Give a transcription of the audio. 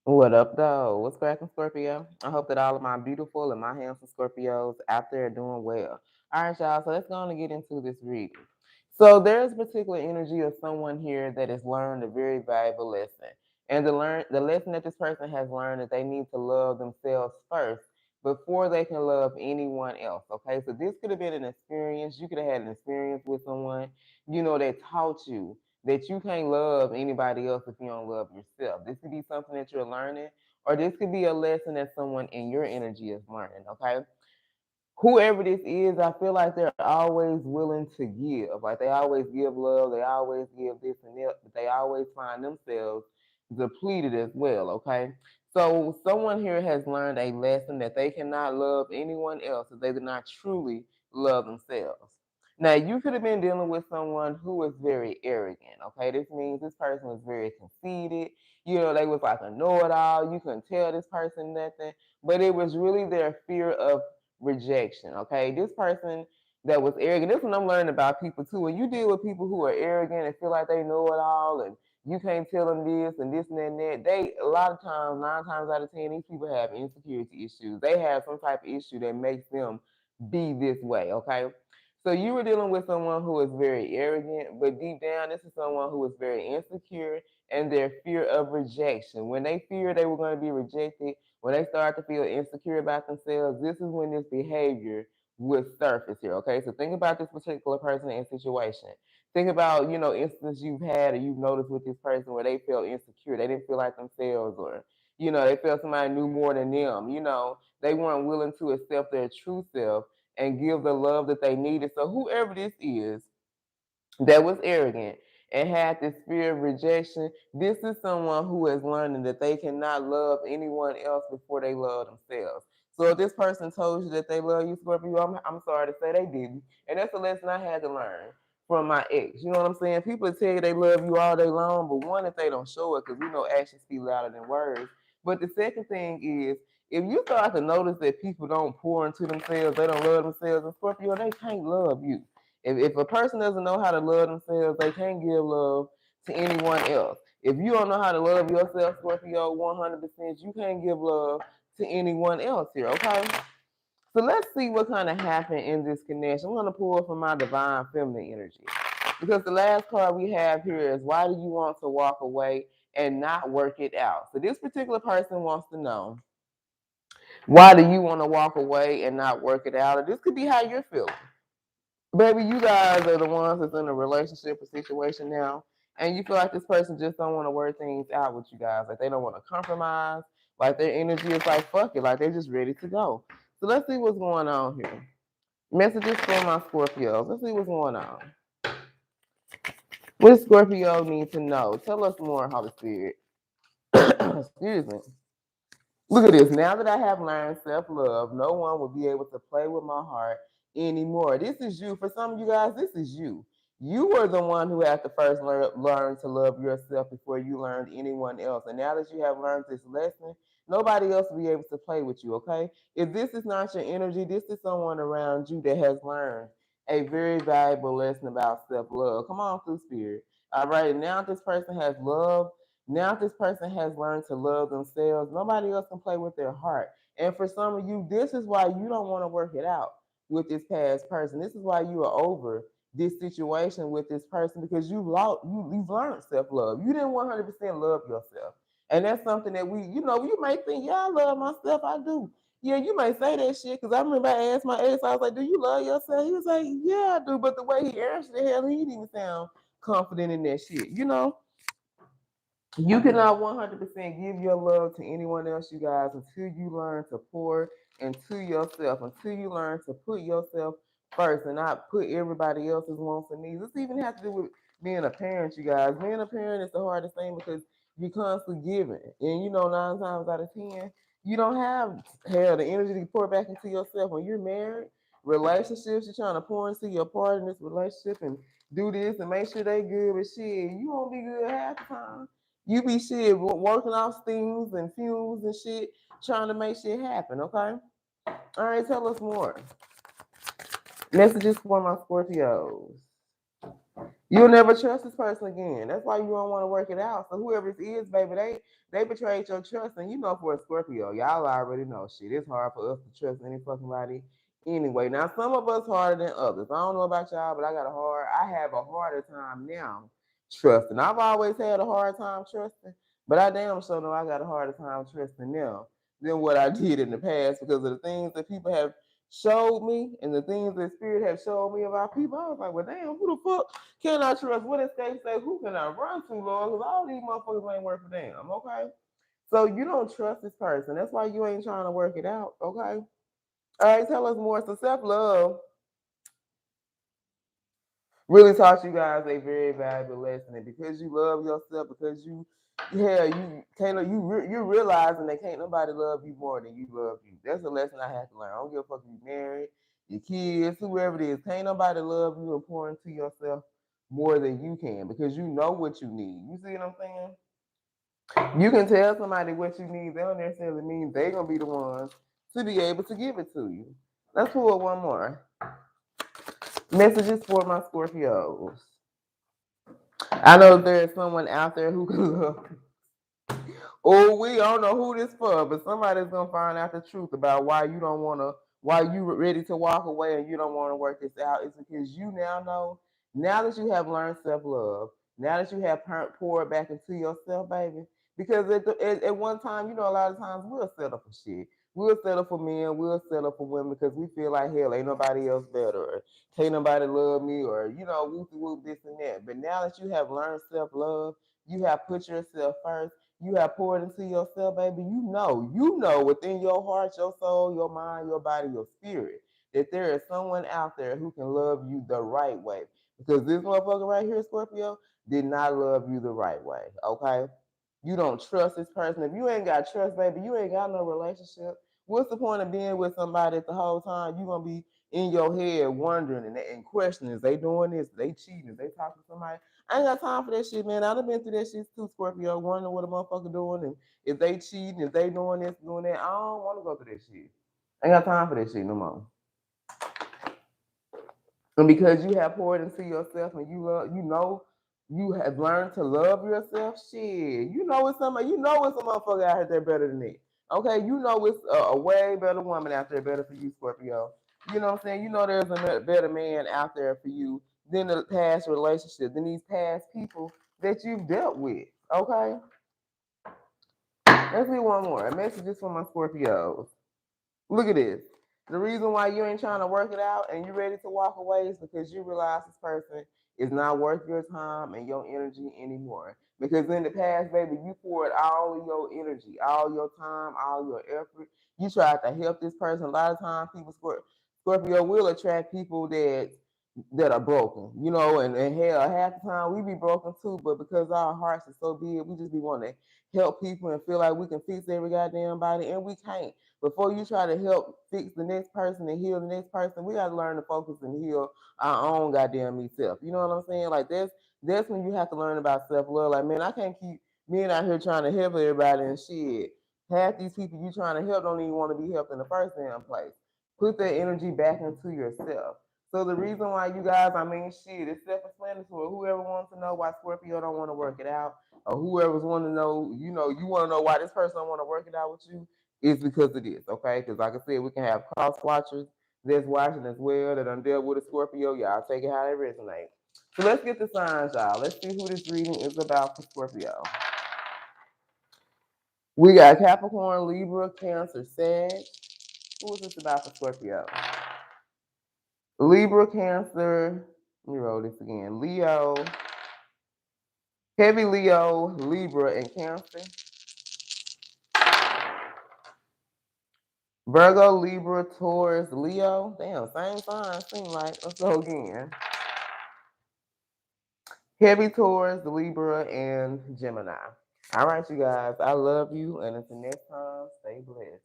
What up, though? What's cracking, Scorpio? I hope that all of my beautiful and my handsome Scorpios out there are doing well. All right, y'all. So let's go on and get into this reading. So there's a particular energy of someone here that has learned a very valuable lesson, and the lesson that this person has learned that they need to love themselves first before they can love anyone else. Okay, so this could have been an experience. You could have had an experience with someone, that taught you that you can't love anybody else if you don't love yourself. This could be something that you're learning, or this could be a lesson that someone in your energy is learning. Okay, whoever this is, I feel like they're always willing to give. Like they always give love, they always give this and that, but they always find themselves depleted as well. Okay, so someone here has learned a lesson that they cannot love anyone else if they do not truly love themselves. Now, you could have been dealing with someone who was very arrogant. Okay, this means this person was very conceited. They was like a know-it-all. You couldn't tell this person nothing, but it was really their fear of rejection. Okay, this person that was arrogant. This is what I'm learning about people too. When you deal with people who are arrogant and feel like they know it all, and you can't tell them this and this and that, and that, they a lot of times, 9 times out of 10, these people have insecurity issues. They have some type of issue that makes them be this way. Okay. So you were dealing with someone who is very arrogant, but deep down, this is someone who is very insecure and their fear of rejection. When they fear they were going to be rejected, when they start to feel insecure about themselves, this is when this behavior would surface here. Okay, so think about this particular person and situation. Think about instances you've had or you've noticed with this person where they felt insecure. They didn't feel like themselves, or they felt somebody knew more than them. They weren't willing to accept their true self and give the love that they needed. So whoever this is that was arrogant and had this fear of rejection, this is someone who is learning that they cannot love anyone else before they love themselves. So if this person told you that they love you, Scorpio, I'm sorry to say they didn't. And that's a lesson I had to learn from my ex. You know what I'm saying? People tell you they love you all day long, but one, if they don't show it, because we know actions speak louder than words. But the second thing is, if you start to notice that people don't pour into themselves, they don't love themselves, and Scorpio, they can't love you. If a person doesn't know how to love themselves, they can't give love to anyone else. If you don't know how to love yourself, Scorpio, 100%, you can't give love to anyone else here, okay? So let's see what kind of happened in this connection. I'm going to pull from my divine feminine energy. Because the last card we have here is, why do you want to walk away and not work it out? So this particular person wants to know, why do you want to walk away and not work it out? Or this could be how you're feeling. Baby, you guys are the ones that's in a relationship or situation now, and you feel like this person just don't want to work things out with you guys. Like they don't want to compromise. Like their energy is like fuck it. Like they're just ready to go. So let's see what's going on here. Messages for my Scorpios. Let's see what's going on. What does Scorpio need to know? Tell us more, Holy Spirit. Excuse me. Look at this. Now that I have learned self-love, no one will be able to play with my heart anymore. This is you. For some of you guys, this is you. You were the one who had to first learn to love yourself before you learned anyone else. And now that you have learned this lesson, nobody else will be able to play with you, okay? If this is not your energy, this is someone around you that has learned a very valuable lesson about self-love. Come on through, Spirit. All right, now this person has love. Now this person has learned to love themselves. Nobody else can play with their heart. And for some of you, this is why you don't want to work it out with this past person. This is why you are over this situation with this person, because you've learned self-love. You didn't 100% love yourself. And that's something that you may think, yeah, I love myself. I do. Yeah, you may say that shit, because I remember I asked my ex, I was like, do you love yourself? He was like, yeah, I do. But the way he answered the hell, he didn't even sound confident in that shit. You cannot 100% give your love to anyone else, you guys, until you learn to pour into yourself, until you learn to put yourself first and not put everybody else's wants and needs. This even has to do with being a parent, you guys. Being a parent is the hardest thing, because you're constantly giving. And 9 times out of 10, you don't have the energy to pour back into yourself. When you're married, relationships, you're trying to pour into your partner in this relationship and do this and make sure they good, but shit, you won't be good half the time. You be shit working off things and fumes and shit, trying to make shit happen, okay? All right, tell us more. Messages for my Scorpios. You'll never trust this person again. That's why you don't want to work it out. So whoever this is, baby, they betrayed your trust. And you know, for a Scorpio, y'all already know shit. It's hard for us to trust any fucking body anyway. Now, some of us harder than others. I don't know about y'all, but I have a harder time now trusting. I've always had a hard time trusting, but I damn sure know I got a harder time trusting now than what I did in the past because of the things that people have showed me and the things that spirit have showed me about people. I was like, well, damn, who the fuck can I trust? What escape say? Who can I run to, Lord? Because all these motherfuckers ain't worth a damn, okay? So you don't trust this person. That's why you ain't trying to work it out, okay? All right, tell us more. So self-love really taught you guys a very valuable lesson. And because you love yourself, because you're realizing that can't nobody love you more than you love you. That's a lesson I had to learn. I don't give a fuck if you married, your kids, whoever it is. Can't nobody love you and pour into yourself more than you can because you know what you need. You see what I'm saying? You can tell somebody what you need. They don't necessarily mean they're gonna be the ones to be able to give it to you. Let's pull one more. Messages for my Scorpios. I know there's someone out there who can love. Oh, we don't know who this for, but somebody's gonna find out the truth about why you don't wanna, why you ready to walk away and you don't want to work this out. It's because you now know, now that you have learned self-love, now that you have poured back into yourself, baby. Because at one time, you know, a lot of times we'll settle for shit. We'll settle for men, we'll settle for women because we feel like hell, ain't nobody else better, or can't nobody love me, or you know, whoop whoop this and that. But now that you have learned self-love, you have put yourself first, you have poured into yourself, baby, you know within your heart, your soul, your mind, your body, your spirit, that there is someone out there who can love you the right way. Because this motherfucker right here, Scorpio, did not love you the right way, okay? You don't trust this person. If you ain't got trust, baby, you ain't got no relationship. What's the point of being with somebody the whole time? You gonna be in your head wondering and questioning, is they doing this? Is they cheating? Is they talking to somebody? I ain't got time for that shit, man. I done been through that shit too, Scorpio, wondering what a motherfucker doing and if they cheating, if they doing this, doing that. I don't want to go through that shit. I ain't got time for that shit no more. And because you have poured into yourself and you have learned to love yourself, shit. You know it's a motherfucker out here there better than it. Okay, you know it's a way better woman out there better for you, Scorpio. You know what I'm saying? You know there's a better man out there for you than the past relationship, than these past people that you've dealt with. Okay? Let's do one more. Messages from my Scorpios. Look at this. The reason why you ain't trying to work it out and you're ready to walk away is because you realize this person is not worth your time and your energy anymore. Because in the past, baby, you poured all of your energy, all your time, all your effort. You tried to help this person. A lot of times, Scorpio will attract people that are broken, you know, and hell, half the time we be broken too, but because our hearts are so big, we just be wanting to help people and feel like we can fix every goddamn body, and we can't. Before you try to help fix the next person and heal the next person, we gotta learn to focus and heal our own goddamn me self. You know what I'm saying? Like that's when you have to learn about self-love. Like, man, I can't keep being out here trying to help everybody and shit. Half these people you trying to help don't even want to be helped in the first damn place. Put that energy back into yourself. So the reason why you guys, I mean, shit, it's self-explanatory. Whoever wants to know why Scorpio don't want to work it out, or whoever's want to know, you want to know why this person don't want to work it out with you, is because of this, okay? Because like I said, we can have cross watchers that's watching as well that done dealt with a Scorpio. Y'all take it how they resonate. So let's get the signs, y'all. Let's see who this reading is about for Scorpio. We got Capricorn, Libra, Cancer, Sag. Who is this about for Scorpio? Libra, Cancer. Let me roll this again. Leo, heavy Leo, Libra, and Cancer. Virgo, Libra, Taurus, Leo. Damn, same sign, seem like. Let's go again. Heavy Taurus, Libra, and Gemini. All right, you guys. I love you. And until next time, stay blessed.